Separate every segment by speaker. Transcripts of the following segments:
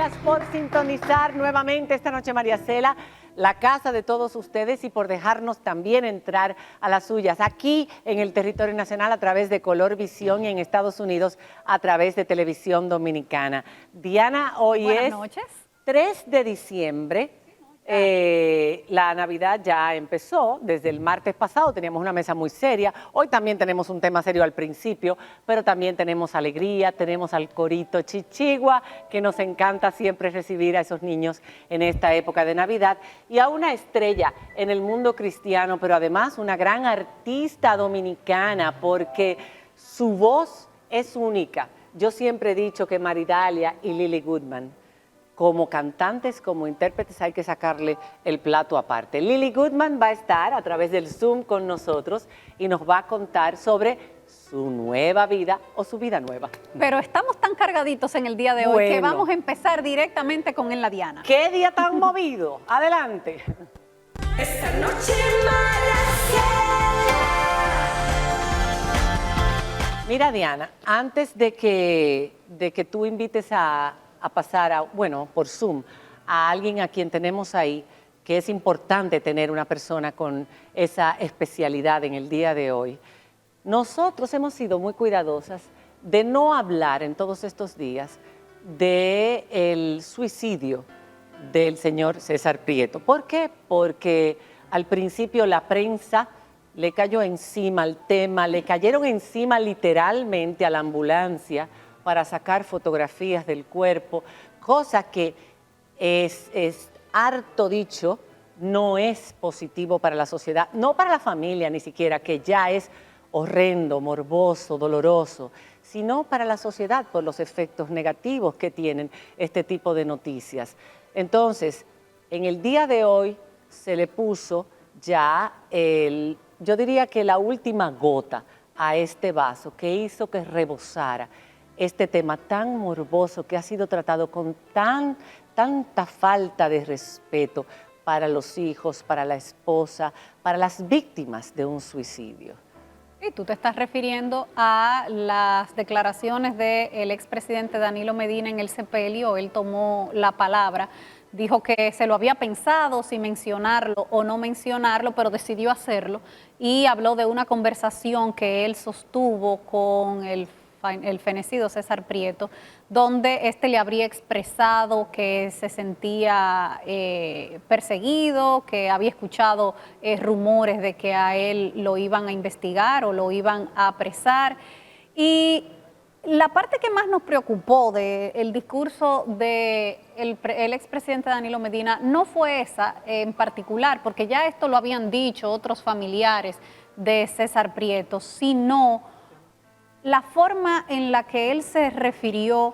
Speaker 1: Gracias por sintonizar nuevamente esta noche, María Cela, la casa de todos ustedes, y por dejarnos también entrar a las suyas aquí en el territorio nacional a través de Color Visión y en Estados Unidos a través de Televisión Dominicana. Diana, hoy
Speaker 2: Buenas noches.
Speaker 1: 3 de diciembre. La Navidad ya empezó, desde el martes pasado teníamos una mesa muy seria, hoy también tenemos un tema serio al principio, pero también tenemos alegría, tenemos al corito Chichigua, que nos encanta siempre recibir a esos niños en esta época de Navidad, y a una estrella en el mundo cristiano, pero además una gran artista dominicana, porque su voz es única. Yo siempre he dicho que Maridalia y Lily Goodman, como cantantes, como intérpretes, hay que sacarle el plato aparte. Lily Goodman va a estar a través del Zoom con nosotros y nos va a contar sobre su nueva vida o su vida nueva.
Speaker 2: Pero estamos tan cargaditos en el día de hoy que vamos a empezar directamente con En la Diana.
Speaker 1: ¡Qué día tan movido! Adelante.
Speaker 3: Esta noche Maracela.
Speaker 1: Mira, Diana, antes de que tú invites a pasar, por Zoom, a alguien a quien tenemos ahí, que es importante tener una persona con esa especialidad en el día de hoy. Nosotros hemos sido muy cuidadosas de no hablar en todos estos días del suicidio del señor César Prieto. ¿Por qué? Porque al principio la prensa le cayó encima al tema, le cayeron encima literalmente a la ambulancia para sacar fotografías del cuerpo, cosa que es harto dicho, no es positivo para la sociedad, no para la familia ni siquiera, que ya es horrendo, morboso, doloroso, sino para la sociedad por los efectos negativos que tienen este tipo de noticias. Entonces, en el día de hoy se le puso ya yo diría que la última gota a este vaso que hizo que rebosara este tema tan morboso que ha sido tratado con tanta falta de respeto para los hijos, para la esposa, para las víctimas de un suicidio.
Speaker 2: Y tú te estás refiriendo a las declaraciones del expresidente Danilo Medina en el sepelio. Él tomó la palabra, dijo que se lo había pensado si mencionarlo o no mencionarlo, pero decidió hacerlo, y habló de una conversación que él sostuvo con el fenecido César Prieto, donde le habría expresado que se sentía perseguido, que había escuchado rumores de que a él lo iban a investigar o lo iban a apresar. Y la parte que más nos preocupó del discurso del expresidente Danilo Medina no fue esa en particular, porque ya esto lo habían dicho otros familiares de César Prieto, sino la forma en la que él se refirió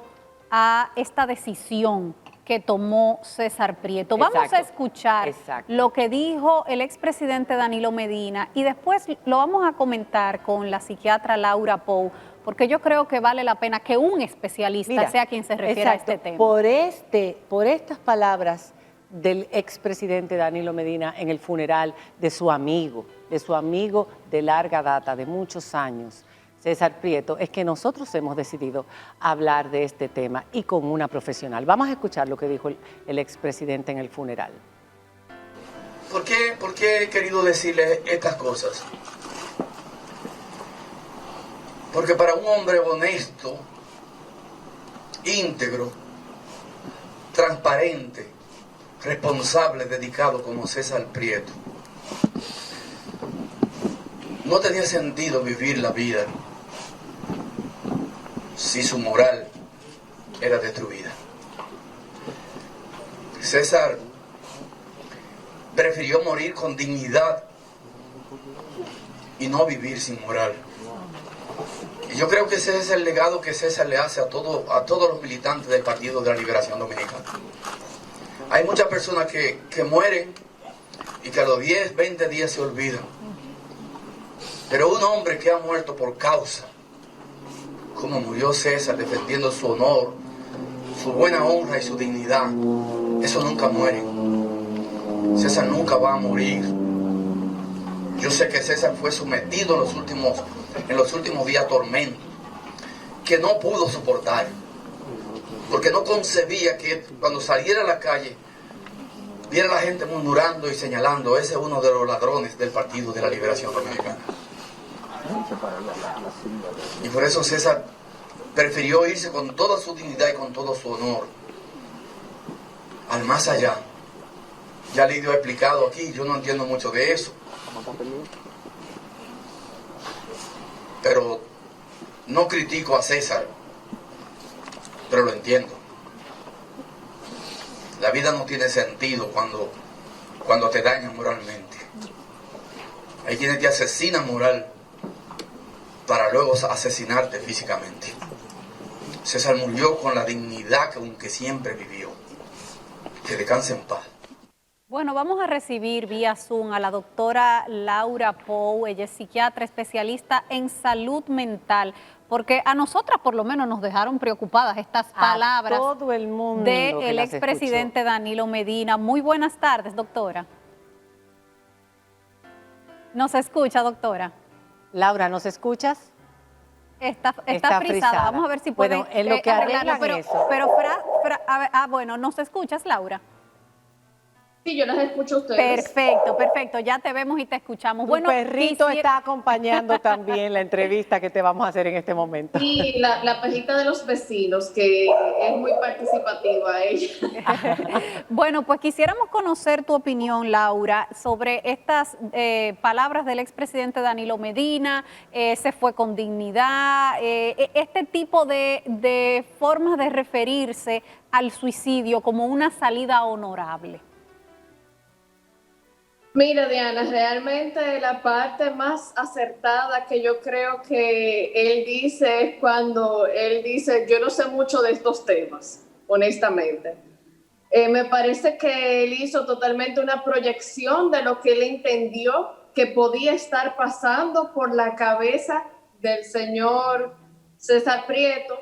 Speaker 2: a esta decisión que tomó César Prieto. Vamos a escuchar lo que dijo el expresidente Danilo Medina y después lo vamos a comentar con la psiquiatra Laura Pou, porque yo creo que vale la pena que un especialista sea quien se refiera a este tema.
Speaker 1: Por estas palabras del expresidente Danilo Medina en el funeral de su amigo de larga data, de muchos años, César Prieto, es que nosotros hemos decidido hablar de este tema y con una profesional. Vamos a escuchar lo que dijo el expresidente en el funeral.
Speaker 4: ¿Por qué he querido decirle estas cosas? Porque para un hombre honesto, íntegro, transparente, responsable, dedicado como César Prieto, no tenía sentido vivir la vida si su moral era destruida. César prefirió morir con dignidad y no vivir sin moral. Y yo creo que ese es el legado que César le hace a todos los militantes del Partido de la Liberación Dominicana. Hay muchas personas que mueren y que a los 10, 20 días se olvidan. Pero un hombre que ha muerto por causa, como murió César, defendiendo su honor, su buena honra y su dignidad, eso nunca muere. César nunca va a morir. Yo sé que César fue sometido en los últimos días a tormentos que no pudo soportar. porque no concebía que cuando saliera a la calle viera a la gente murmurando y señalando, ese es uno de los ladrones del Partido de la Liberación Dominicana. Y por eso César prefirió irse con toda su dignidad y con todo su honor al más allá. Ya Lidio ha explicado aquí, yo no entiendo mucho de eso, pero no critico a César, pero lo entiendo. La vida no tiene sentido cuando te dañan moralmente. Hay quienes te asesinan moral para luego asesinarte físicamente. César murió con la dignidad con que siempre vivió. Que descanse en paz.
Speaker 2: Bueno, vamos a recibir vía Zoom a la doctora Laura Pou. Ella es psiquiatra especialista en salud mental, porque a nosotras por lo menos nos dejaron preocupadas estas palabras
Speaker 1: todo el mundo
Speaker 2: del expresidente Danilo Medina. Muy buenas tardes, doctora. ¿Nos escucha, doctora?
Speaker 1: Laura, ¿nos escuchas?
Speaker 2: Está
Speaker 1: Está
Speaker 2: frisada.
Speaker 1: frisada.
Speaker 2: Vamos a ver si pueden
Speaker 1: Bueno, en lo que arreglan eso.
Speaker 2: bueno, ¿nos escuchas, Laura?
Speaker 5: Sí, yo las escucho a ustedes.
Speaker 2: Perfecto, ya te vemos y te escuchamos.
Speaker 1: Tu
Speaker 2: Bueno,
Speaker 1: perrito está acompañando también la entrevista que te vamos a hacer en este momento.
Speaker 5: Y la perrita de los vecinos, que es muy participativa ella.
Speaker 2: Bueno, pues quisiéramos conocer tu opinión, Laura, sobre estas palabras del expresidente Danilo Medina, se fue con dignidad, este tipo de formas de referirse al suicidio como una salida honorable.
Speaker 5: Mira, Diana, realmente la parte más acertada que yo creo que él dice es cuando él dice, yo no sé mucho de estos temas, honestamente. Me parece que él hizo totalmente una proyección de lo que él entendió que podía estar pasando por la cabeza del señor César Prieto,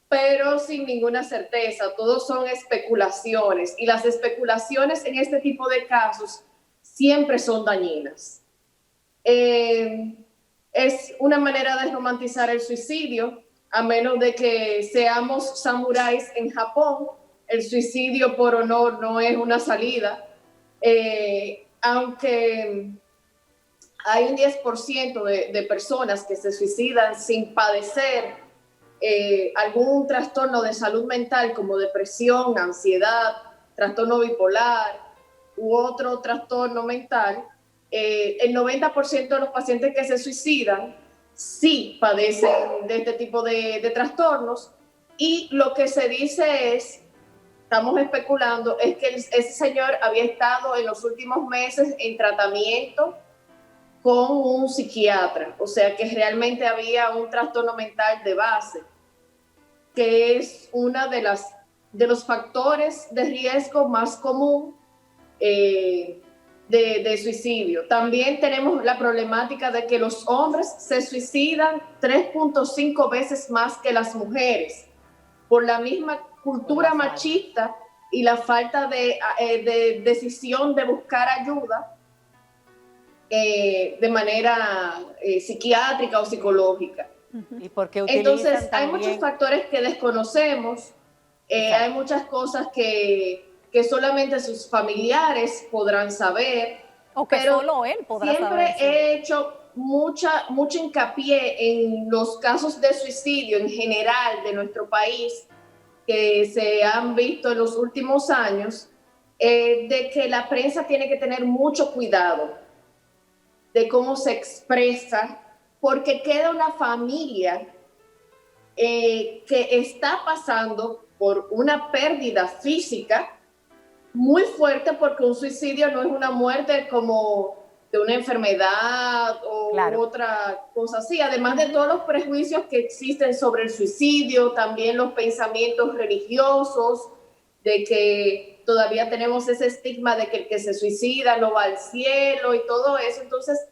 Speaker 5: pero sin ninguna certeza. Todos son especulaciones, y las especulaciones en este tipo de casos siempre son dañinas. Es una manera de romantizar el suicidio, a menos de que seamos samuráis en Japón. El suicidio por honor no es una salida, aunque hay un 10% de personas que se suicidan sin padecer algún trastorno de salud mental como depresión, ansiedad, trastorno bipolar u otro trastorno mental. El 90% de los pacientes que se suicidan sí padecen de este tipo de trastornos, y lo que se dice es, estamos especulando, es que ese señor había estado en los últimos meses en tratamiento con un psiquiatra, o sea que realmente había un trastorno mental de base, que es una de los factores de riesgo más común de suicidio. También tenemos la problemática de que los hombres se suicidan 3.5 veces más que las mujeres, por la misma cultura machista y la falta de decisión de buscar ayuda de manera psiquiátrica o psicológica.
Speaker 1: ¿Y por qué
Speaker 5: Entonces, hay
Speaker 1: también...
Speaker 5: muchos factores que desconocemos, hay muchas cosas que solamente sus familiares podrán saber.
Speaker 2: O que
Speaker 5: pero
Speaker 2: solo él podrá
Speaker 5: siempre
Speaker 2: saber.
Speaker 5: he hecho mucho hincapié en los casos de suicidio en general de nuestro país que se han visto en los últimos años, de que la prensa tiene que tener mucho cuidado de cómo se expresa, porque queda una familia que está pasando por una pérdida física muy fuerte, porque un suicidio no es una muerte como de una enfermedad o otra cosa así, además de todos los prejuicios que existen sobre el suicidio, también los pensamientos religiosos, de que todavía tenemos ese estigma de que el que se suicida no va al cielo y todo eso. Entonces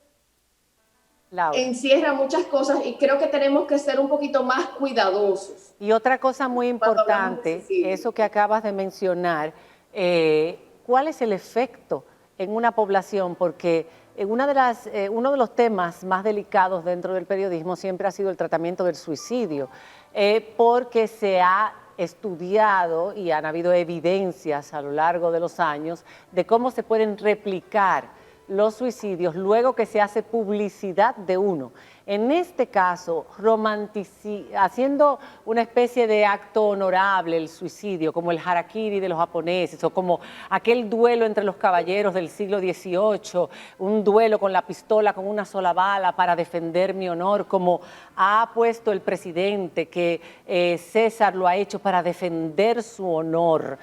Speaker 5: encierra muchas cosas, y creo que tenemos que ser un poquito más cuidadosos.
Speaker 1: Y otra cosa muy importante, eso que acabas de mencionar, ¿cuál es el efecto en una población? Porque uno de los temas más delicados dentro del periodismo siempre ha sido el tratamiento del suicidio, porque se ha estudiado y han habido evidencias a lo largo de los años de cómo se pueden replicar los suicidios luego que se hace publicidad de uno. En este caso, haciendo una especie de acto honorable el suicidio, como el harakiri de los japoneses, o como aquel duelo entre los caballeros del siglo XVIII, un duelo con la pistola con una sola bala para defender mi honor, como ha puesto el presidente, que César lo ha hecho para defender su honor.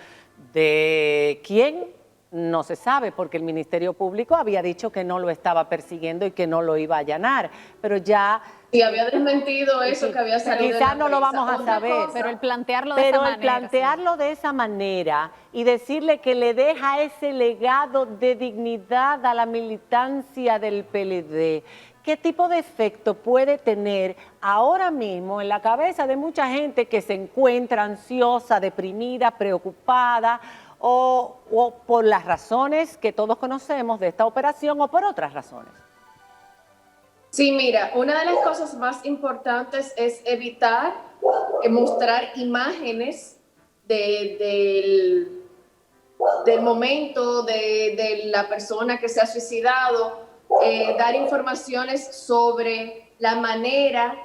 Speaker 1: ¿De quién? No se sabe, porque el Ministerio Público había dicho que no lo estaba persiguiendo y que no lo iba a allanar, pero ya...
Speaker 5: Sí, había desmentido eso,
Speaker 1: sí,
Speaker 5: que había salido.
Speaker 1: quizás no lo vamos a saber.
Speaker 2: Pero el plantearlo de esa manera.
Speaker 1: Pero el plantearlo de esa manera y decirle que le deja ese legado de dignidad a la militancia del PLD, ¿qué tipo de efecto puede tener ahora mismo en la cabeza de mucha gente que se encuentra ansiosa, deprimida, preocupada, o por las razones que todos conocemos de esta operación o por otras razones?
Speaker 5: Sí, mira, una de las cosas más importantes es evitar mostrar imágenes del momento de la persona que se ha suicidado, dar informaciones sobre la manera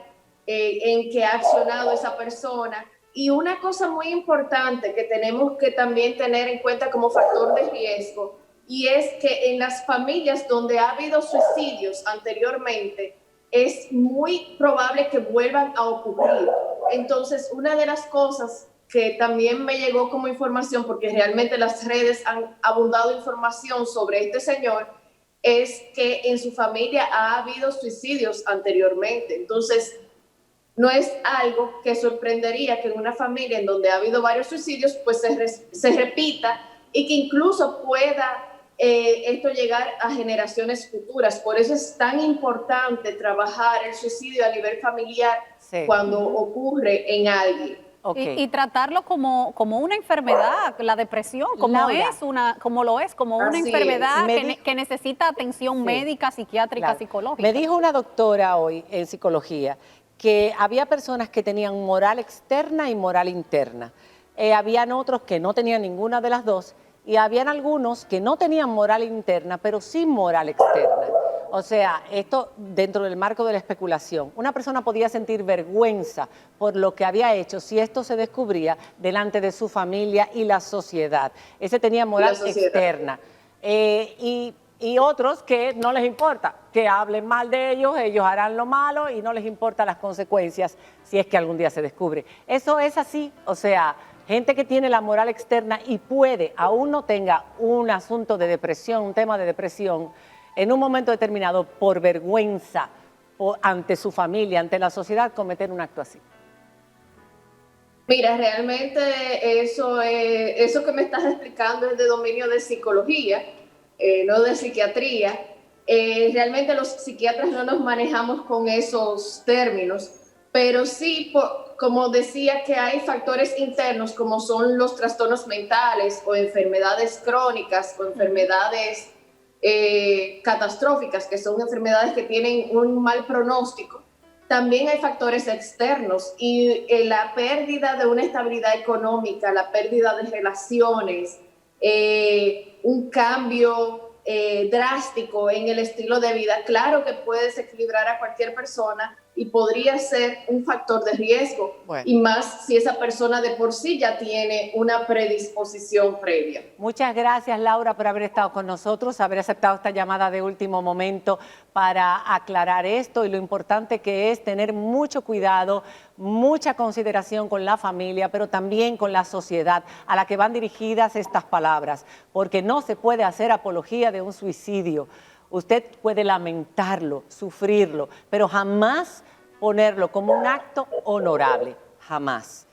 Speaker 5: en que ha accionado esa persona. Y una cosa muy importante que tenemos que también tener en cuenta como factor de riesgo, y es que en las familias donde ha habido suicidios anteriormente, es muy probable que vuelvan a ocurrir. Entonces, una de las cosas que también me llegó como información, porque realmente las redes han abundado información sobre este señor, es que en su familia ha habido suicidios anteriormente. Entonces, no es algo que sorprendería que en una familia en donde ha habido varios suicidios, pues se repita y que incluso pueda esto llegar a generaciones futuras. Por eso es tan importante trabajar el suicidio a nivel familiar cuando ocurre en alguien.
Speaker 2: Y tratarlo como una enfermedad, la depresión, como lo es una enfermedad que necesita atención médica, psiquiátrica, psicológica.
Speaker 1: Me dijo una doctora hoy en psicología que había personas que tenían moral externa y moral interna. Habían otros que no tenían ninguna de las dos y habían algunos que no tenían moral interna, pero sí moral externa. O sea, esto dentro del marco de la especulación. Una persona podía sentir vergüenza por lo que había hecho si esto se descubría delante de su familia y la sociedad. Ese tenía moral externa. Y otros que no les importa, que hablen mal de ellos, ellos harán lo malo y no les importan las consecuencias si es que algún día se descubre. Eso es así, o sea, gente que tiene la moral externa y puede, aún no tenga un asunto de depresión, un tema de depresión, en un momento determinado, por vergüenza ante su familia, ante la sociedad, cometer un acto así.
Speaker 5: Mira, realmente eso que me estás explicando es de dominio de psicología, no de psiquiatría. Realmente los psiquiatras no nos manejamos con esos términos, pero sí, como decía, que hay factores internos como son los trastornos mentales o enfermedades crónicas o enfermedades catastróficas, que son enfermedades que tienen un mal pronóstico. También hay factores externos y la pérdida de una estabilidad económica, la pérdida de relaciones, un cambio drástico en el estilo de vida, claro que puede desequilibrar a cualquier persona y podría ser un factor de riesgo, y más si esa persona de por sí ya tiene una predisposición previa.
Speaker 1: Muchas gracias, Laura, por haber estado con nosotros, haber aceptado esta llamada de último momento para aclarar esto y lo importante que es tener mucho cuidado, mucha consideración con la familia, pero también con la sociedad a la que van dirigidas estas palabras, porque no se puede hacer apología de un suicidio. Usted puede lamentarlo, sufrirlo, pero jamás ponerlo como un acto honorable, jamás.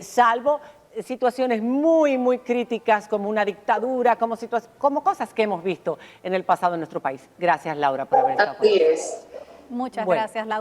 Speaker 1: Salvo situaciones muy, muy críticas como una dictadura, como cosas que hemos visto en el pasado en nuestro país. Gracias, Laura, por haber estado con nosotros.
Speaker 5: Así es.
Speaker 2: Muchas gracias, Laura.